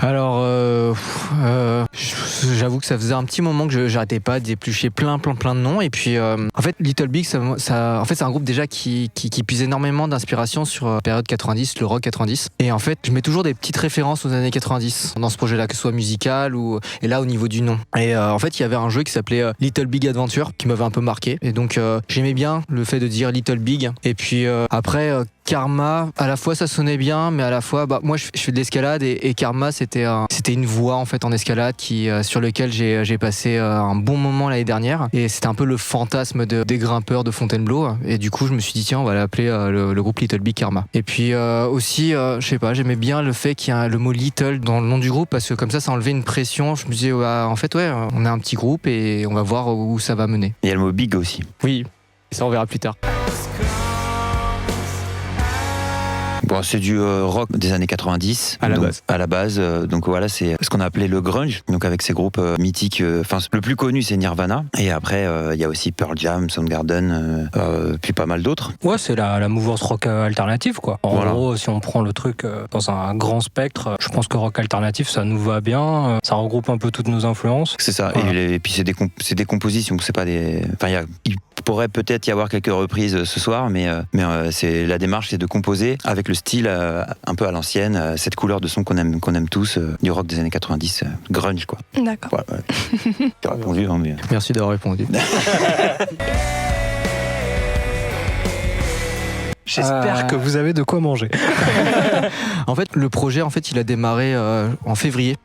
Alors, j'avoue que ça faisait un petit moment que j'arrêtais pas d'éplucher plein de noms. Et puis, en fait, Little Big, en fait, c'est un groupe déjà qui puise énormément d'inspiration sur la période 90, le rock 90. Et en fait, je mets toujours des petites références aux années 90 dans ce projet-là, que ce soit musical et là au niveau du nom. Et en fait, il y avait un jeu qui s'appelait Little Big Adventure qui m'avait un peu marqué. Et donc, j'aimais bien le fait de dire Little Big. Et puis après. Karma, à la fois ça sonnait bien, mais à la fois, moi je fais de l'escalade et Karma c'était une voie en fait en escalade sur lequel j'ai passé un bon moment l'année dernière et c'était un peu le fantasme des grimpeurs de Fontainebleau et du coup je me suis dit tiens on va l'appeler le groupe Little Big Karma. Et puis aussi je sais pas, j'aimais bien le fait qu'il y a le mot Little dans le nom du groupe parce que comme ça enlevait une pression. Je me disais en fait ouais on est un petit groupe et on va voir où ça va mener. Il y a le mot Big aussi. Oui, ça on verra plus tard. Bon, c'est du rock des années 90 à la base. Donc voilà, c'est ce qu'on a appelé le grunge. Donc avec ces groupes mythiques, le plus connu c'est Nirvana. Et après il y a aussi Pearl Jam, Soundgarden, puis pas mal d'autres. Ouais, c'est la mouvance rock alternative quoi. En voilà. gros, si on prend le truc dans un grand spectre, je pense que rock alternatif ça nous va bien. Ça regroupe un peu toutes nos influences. C'est ça. Voilà. Et puis c'est des compositions. C'est pas des. Enfin il pourrait peut-être y avoir quelques reprises ce soir, mais c'est la démarche, c'est de composer avec le style un peu à l'ancienne, cette couleur de son qu'on aime tous, du rock des années 90, grunge quoi. D'accord. Voilà. J'ai répondu, hein, mais... Merci d'avoir répondu. J'espère que vous avez de quoi manger. En fait, le projet, il a démarré en février.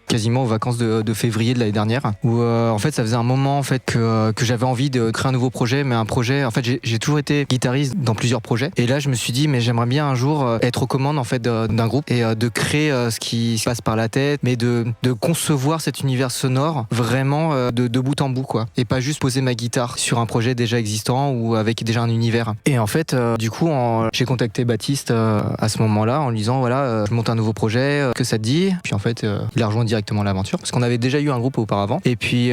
Quasiment aux vacances de février de l'année dernière où en fait ça faisait un moment en fait que j'avais envie de créer un nouveau projet, mais un projet en fait j'ai toujours été guitariste dans plusieurs projets et là je me suis dit mais j'aimerais bien un jour être aux commandes en fait d'un groupe et de créer ce qui se passe par la tête, mais de concevoir cet univers sonore vraiment de bout en bout quoi, et pas juste poser ma guitare sur un projet déjà existant ou avec déjà un univers. Et en fait du coup j'ai contacté Baptiste à ce moment-là en lui disant voilà je monte un nouveau projet, que ça te dit? Puis en fait il a rejoint directement l'aventure parce qu'on avait déjà eu un groupe auparavant et puis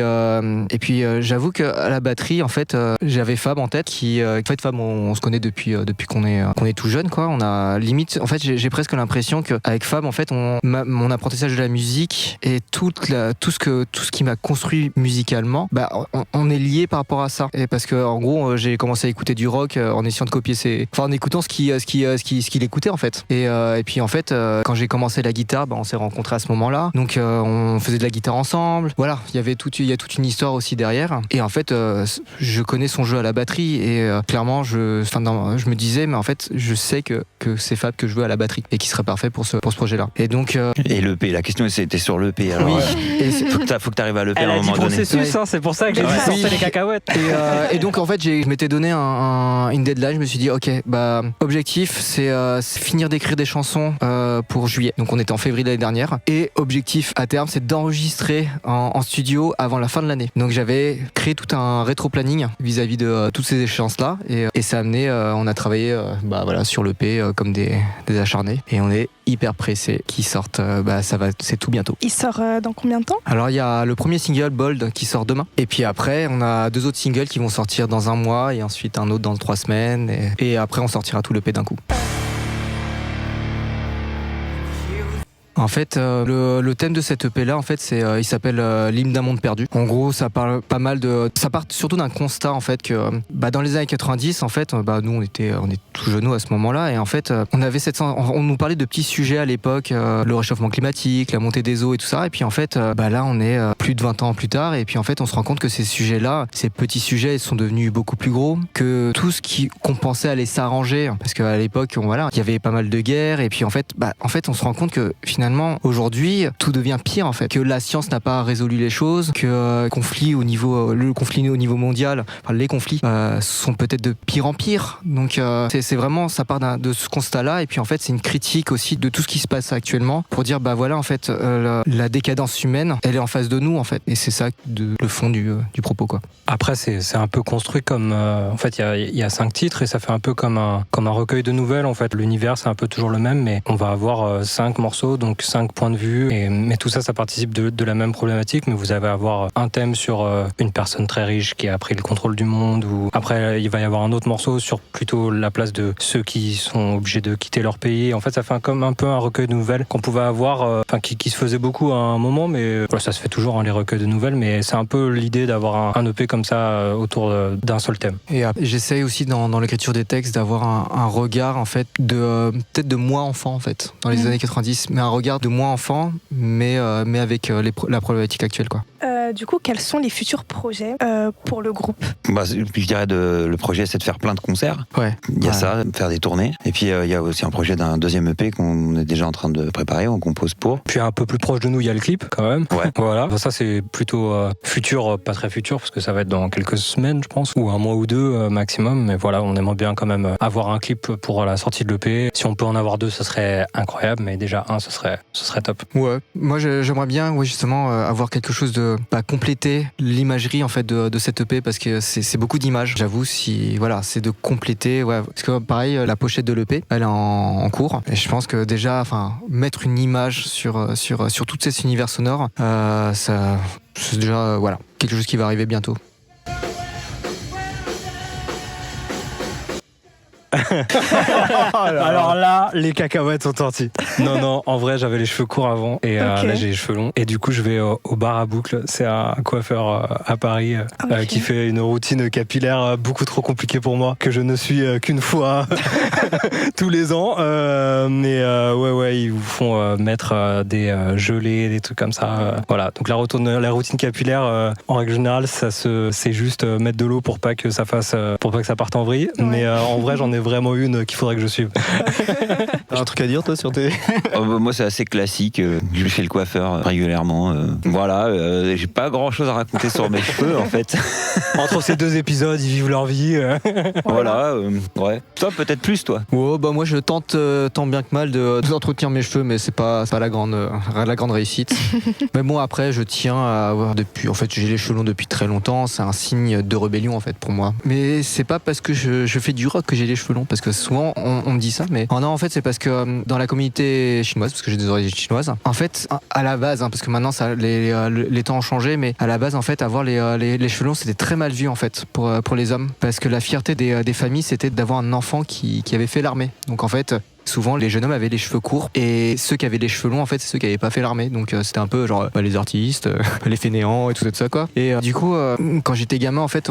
j'avoue que à la batterie en fait j'avais Fab en tête qui en fait Fab on se connaît depuis qu'on est tout jeune quoi. On a limite en fait j'ai presque l'impression que avec Fab en fait mon apprentissage de la musique et tout ce qui m'a construit musicalement on est lié par rapport à ça, et parce que en gros j'ai commencé à écouter du rock en essayant de copier en écoutant ce qu'il écoutait en fait, et puis en fait quand j'ai commencé la guitare on s'est rencontrés à ce moment-là, donc on faisait de la guitare ensemble. Voilà, il y a toute une histoire aussi derrière. Et en fait, je connais son jeu à la batterie et clairement, je me disais, mais en fait, je sais que c'est Fab que je veux à la batterie et qui serait parfait pour ce projet-là. Et donc. Et l'EP, la question c'était sur l'EP. Alors, oui. Faut que tu arrives à l'EP à un moment donné. Processus, c'est pour ça que j'ai dit sortir les cacahuètes. Et donc en fait, je m'étais donné une deadline. Je me suis dit, ok, objectif, c'est finir d'écrire des chansons pour juillet. Donc on était en février l'année dernière. Et objectif à terme, c'est d'enregistrer en studio avant la fin de l'année. Donc j'avais créé tout un rétro-planning vis-à-vis de toutes ces échéances-là, et ça a amené, on a travaillé sur l'EP comme des acharnés, et on est hyper pressés qu'ils sortent, c'est tout bientôt. Il sort dans combien de temps? Alors il y a le premier single Bold qui sort demain, et puis après on a 2 autres singles qui vont sortir dans 1 mois, et ensuite un autre dans 3 semaines, et après on sortira tout l'EP d'un coup. En fait, le thème de cette EP là, en fait, il s'appelle l'hymne d'un monde perdu. En gros, ça parle pas mal ça part surtout d'un constat en fait que, dans les années 90, en fait, nous on est tout jeunes à ce moment-là, et en fait, on nous parlait de petits sujets à l'époque, le réchauffement climatique, la montée des eaux et tout ça, et puis en fait, là on est plus de 20 ans plus tard, et puis en fait, on se rend compte que ces sujets-là, ces petits sujets, sont devenus beaucoup plus gros, que tout ce qu'on pensait allait s'arranger, parce qu'à l'époque, il y avait pas mal de guerres, et puis en fait, on se rend compte que finalement aujourd'hui tout devient pire en fait, que la science n'a pas résolu les choses, que le conflit au niveau mondial, les conflits sont peut-être de pire en pire, donc c'est vraiment, ça part de ce constat là, et puis en fait c'est une critique aussi de tout ce qui se passe actuellement pour dire en fait la décadence humaine elle est en face de nous en fait, et c'est ça le fond du propos quoi. Après c'est un peu construit comme en fait il y a 5 titres et ça fait un peu comme un recueil de nouvelles en fait. L'univers c'est un peu toujours le même, mais on va avoir 5 morceaux, donc donc 5 points de vue. Mais tout ça, ça participe de la même problématique. Mais vous allez avoir un thème sur une personne très riche qui a pris le contrôle du monde. Ou après, il va y avoir un autre morceau sur plutôt la place de ceux qui sont obligés de quitter leur pays. En fait, ça fait comme un peu un recueil de nouvelles qu'on pouvait avoir, qui se faisait beaucoup à un moment. Mais ça se fait toujours, les recueils de nouvelles. Mais c'est un peu l'idée d'avoir un EP comme ça autour d'un seul thème. Et j'essaye aussi dans l'écriture des textes d'avoir un regard en fait peut-être de moi enfant en fait dans les années 90, mais un regard de moi enfant, mais avec la problématique actuelle quoi. Du coup, quels sont les futurs projets pour le groupe ? Je dirais le projet, c'est de faire plein de concerts. Ouais. Il y a ça, faire des tournées. Et puis il y a aussi un projet d'un deuxième EP qu'on est déjà en train de préparer, on compose pour. Puis un peu plus proche de nous, il y a le clip quand même. Ouais. Voilà. Ça c'est plutôt futur, pas très futur parce que ça va être dans quelques semaines, je pense, ou un mois ou deux maximum. Mais voilà, on aimerait bien quand même avoir un clip pour la sortie de l'EP. Si on peut en avoir 2, ça serait incroyable. Mais déjà 1, ce serait top. Ouais. Moi, j'aimerais bien, justement, avoir quelque chose de compléter l'imagerie en fait de cette EP parce que c'est beaucoup d'images. J'avoue, c'est de compléter. Ouais, parce que pareil, la pochette de l'EP, elle est en cours. Et je pense que déjà, mettre une image sur tout cet univers sonore, ça, c'est déjà quelque chose qui va arriver bientôt. Alors là, les cacahuètes sont sorties. Non, en vrai, j'avais les cheveux courts avant et là j'ai les cheveux longs. Et du coup, je vais au bar à boucle. C'est un coiffeur à Paris qui fait une routine capillaire beaucoup trop compliquée pour moi, que je ne suis qu'une fois tous les ans. Ouais, ils vous font mettre des gelées, des trucs comme ça. Voilà. Donc la routine capillaire, en règle générale, c'est juste mettre de l'eau pour pas que ça parte en vrille. Ouais. Mais en vrai, j'en ai vraiment une qu'il faudrait que je suive. Un truc à dire toi sur tes... Moi c'est assez classique, je fais le coiffeur régulièrement. Voilà, j'ai pas grand chose à raconter sur mes cheveux en fait. Entre ces 2 épisodes, ils vivent leur vie. Voilà, ouais. Toi peut-être plus toi. Ouais, moi je tente tant bien que mal d'entretenir mes cheveux, mais c'est pas la grande réussite. Mais bon après je tiens à avoir j'ai les cheveux longs depuis très longtemps, c'est un signe de rébellion en fait pour moi. Mais c'est pas parce que je fais du rock que j'ai les cheveux longs, parce que souvent on me dit ça, mais non en fait c'est parce que dans la communauté chinoise, parce que j'ai des origines chinoises, en fait à la base, parce que maintenant les temps ont changé, mais à la base en fait avoir les cheveux longs c'était très mal vu en fait pour les hommes, parce que la fierté des familles c'était d'avoir un enfant qui avait fait l'armée. Donc en fait souvent les jeunes hommes avaient les cheveux courts et ceux qui avaient les cheveux longs en fait c'est ceux qui n'avaient pas fait l'armée, donc c'était un peu genre les artistes, les fainéants et tout ça quoi. Et du coup quand j'étais gamin en fait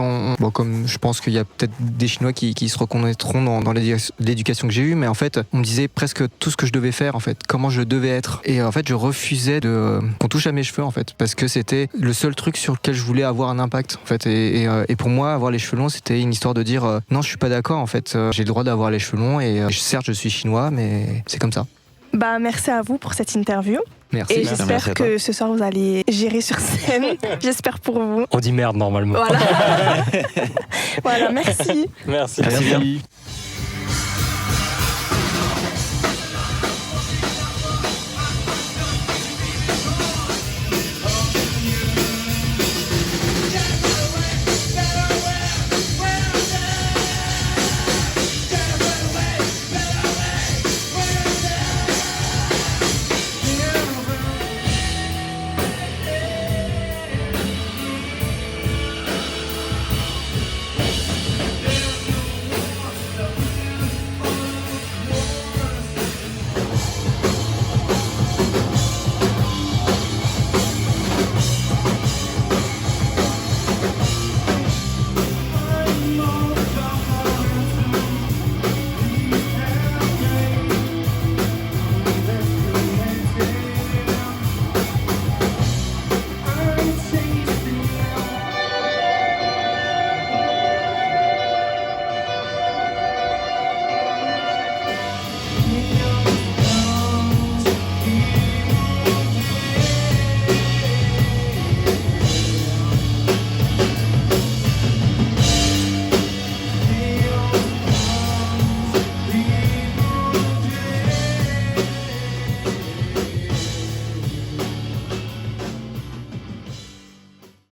comme je pense qu'il y a peut-être des Chinois qui se reconnaîtront dans l'éducation que j'ai eue, mais en fait on me disait presque tout ce que je devais faire en fait, comment je devais être, et en fait je refusais qu'on touche à mes cheveux en fait, parce que c'était le seul truc sur lequel je voulais avoir un impact en fait, et pour moi avoir les cheveux longs c'était une histoire de dire non je suis pas d'accord en fait, j'ai le droit d'avoir les cheveux longs et certes je suis chinois mais c'est comme ça. Merci à vous pour cette interview. Merci. Et j'espère que ce soir vous allez gérer sur scène. J'espère pour vous. On dit merde normalement. Voilà. Voilà, merci. Merci. Merci bien.